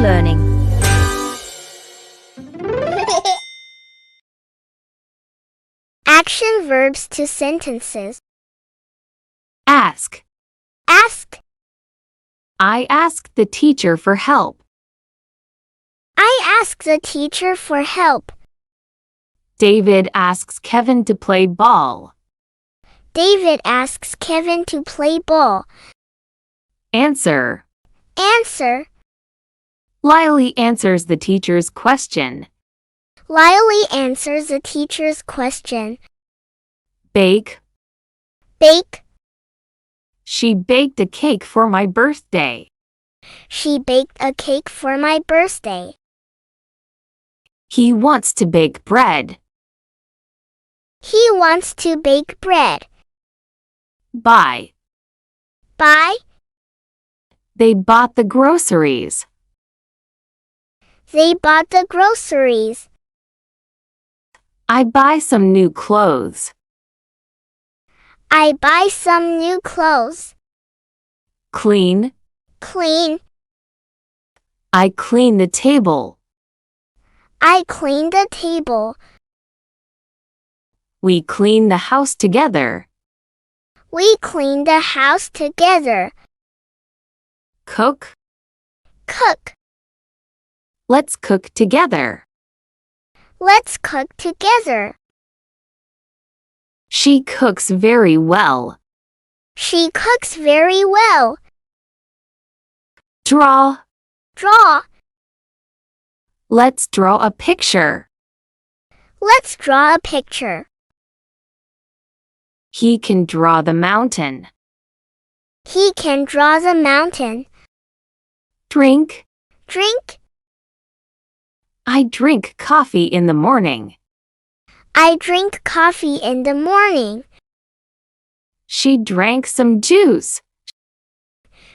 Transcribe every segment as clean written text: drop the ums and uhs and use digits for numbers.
learning. Action verbs to sentences. Ask. Ask. I asked the teacher for help. I asked the teacher for help. David asks Kevin to play ball. David asks Kevin to play ball. Answer. Answer. Lily answers the teacher's question. Lily answers the teacher's question. Bake. Bake. She baked a cake for my birthday. She baked a cake for my birthday. He wants to bake bread. He wants to bake bread. Buy. Buy. They bought the groceries. They bought the groceries. I buy some new clothes. I buy some new clothes. Clean. Clean. I clean the table. I clean the table. We clean the house together. We clean the house together. Cook. Cook. Let's cook together. Let's cook together. She cooks very well. She cooks very well. Draw. Draw. Let's draw a picture. Let's draw a picture. He can draw the mountain. He can draw the mountain. Drink. Drink. I drink coffee in the morning. I drink coffee in the morning. She drank some juice.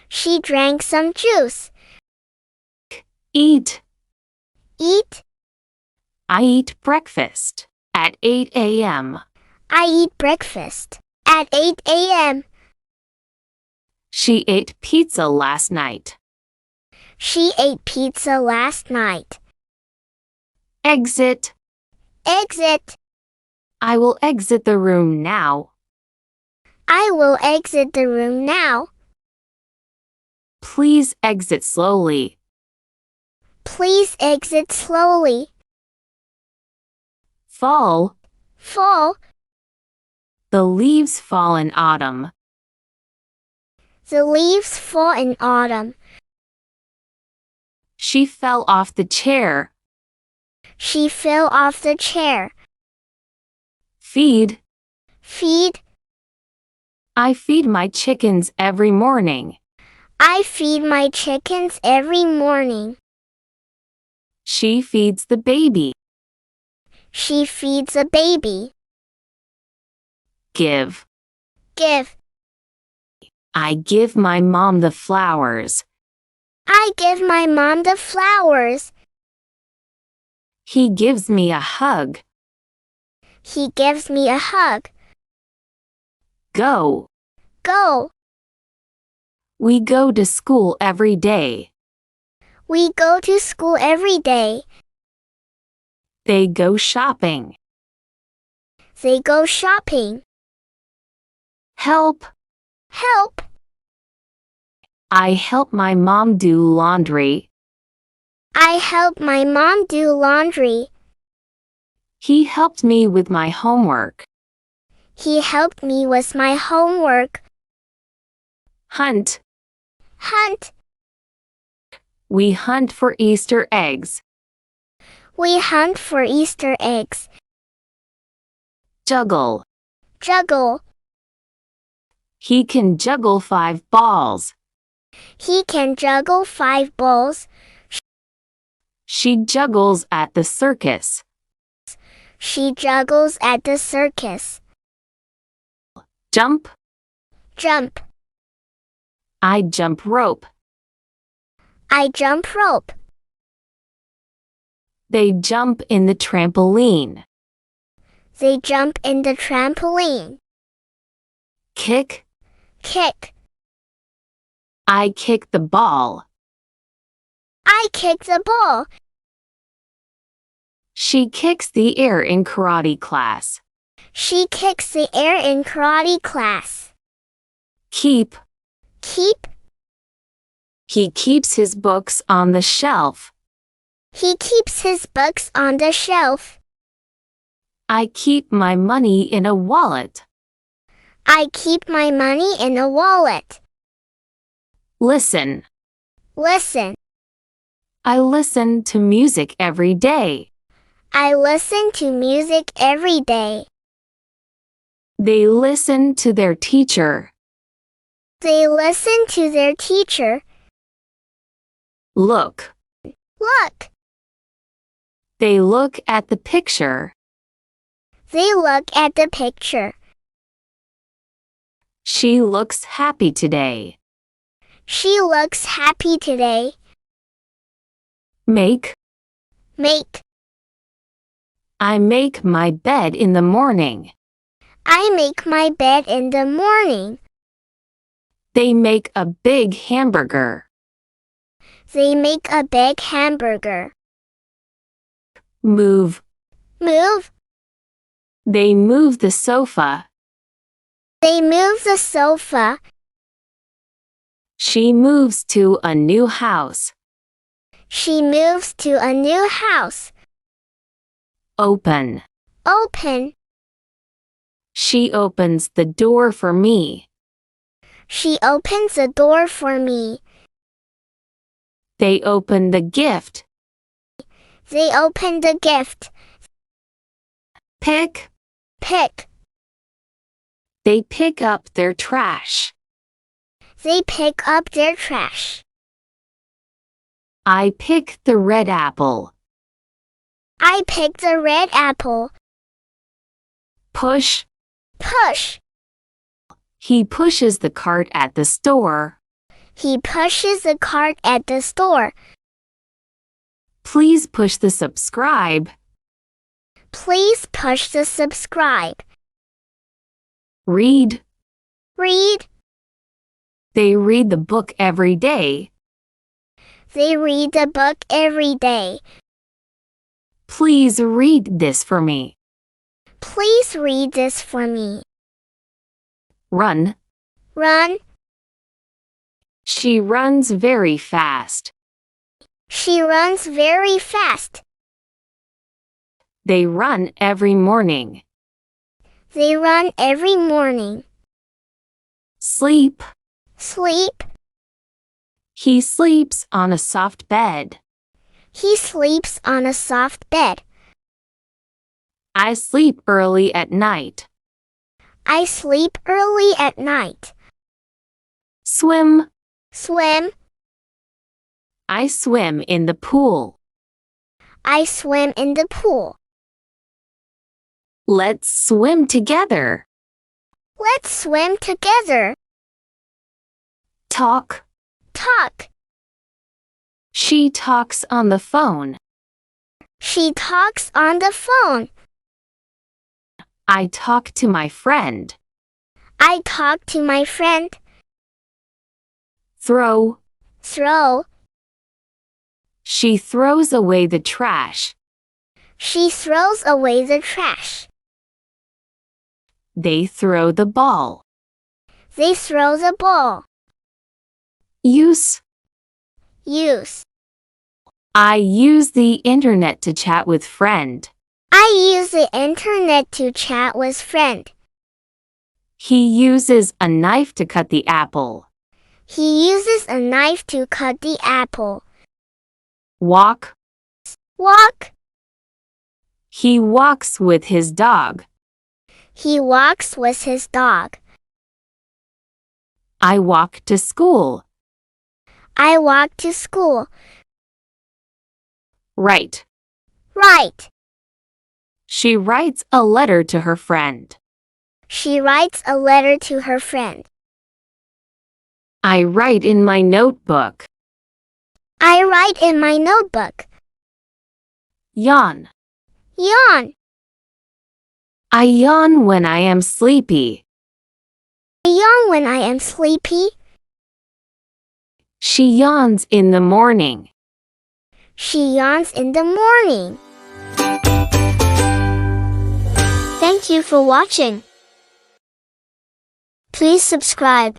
She drank some juice. Eat. Eat. I eat breakfast at 8 a.m. I eat breakfast at 8 a.m. She ate pizza last night. She ate pizza last night. Exit. Exit. I will exit the room now. I will exit the room now. Please exit slowly. Please exit slowly. Fall. Fall. The leaves fall in autumn. The leaves fall in autumn. She fell off the chair. She fell off the chair. Feed. Feed. I feed my chickens every morning. I feed my chickens every morning. She feeds the baby. She feeds a baby. Give. Give. I give my mom the flowers. I give my mom the flowers. He gives me a hug. He gives me a hug. Go. Go. We go to school every day. We go to school every day. They go shopping. They go shopping. Help. Help. I help my mom do laundry. I help my mom do laundry. He helped me with my homework. He helped me with my homework. Hunt. Hunt. We hunt for Easter eggs. We hunt for Easter eggs. Juggle. Juggle. He can juggle 5 balls. He can juggle 5 balls. She juggles at the circus. She juggles at the circus. Jump. Jump. I jump rope. I jump rope. They jump in the trampoline. They jump in the trampoline. Kick. Kick. I kick the ball. I I kick the ball. She kicks the air in karate class. She kicks the air in karate class. Keep. Keep. He keeps his books on the shelf. He keeps his books on the shelf. I keep my money in a wallet. I keep my money in a wallet. Listen. Listen. I listen to music every day. I listen to music every day. They listen to their teacher. They listen to their teacher. Look. Look. They look at the picture. They look at the picture. She looks happy today. She looks happy today. Make. Make. I make my bed in the morning. I make my bed in the morning. They make a big hamburger. They make a big hamburger. Move. Move. They move the sofa. They move the sofa. She moves to a new house. She moves to a new house. Open. Open. She opens the door for me. She opens the door for me. They open the gift. They open the gift. Pick. Pick. They pick up their trash. They pick up their trash. I pick the red apple. I pick the red apple. Push. Push. He pushes the cart at the store. He pushes the cart at the store. Please push the subscribe. Please push the subscribe. Read. Read. They read the book every day. They read the book every day. Please read this for me. Please read this for me. Run. Run. She runs very fast. She runs very fast. They run every morning. They run every morning. Sleep. Sleep. He sleeps on a soft bed. He sleeps on a soft bed. I sleep early at night. I sleep early at night. Swim. Swim. I swim in the pool. I swim in the pool. Let's swim together. Let's swim together. Talk. Talk. She talks on the phone. She talks on the phone. I talk to my friend. I talk to my friend. Throw. Throw. She throws away the trash. She throws away the trash. They throw the ball. They throw the ball. Use. Use. I use the internet to chat with friend. I use the internet to chat with friend. He uses a knife to cut the apple. He uses a knife to cut the apple. Walk. Walk. He walks with his dog. He walks with his dog. I walk to school. I walk to school. Write. Write. She writes a letter to her friend. She writes a letter to her friend. I write in my notebook. I write in my notebook. Yawn. Yawn. I yawn when I am sleepy. I yawn when I am sleepy. She yawns in the morning. She yawns in the morning. Thank you for watching. Please subscribe.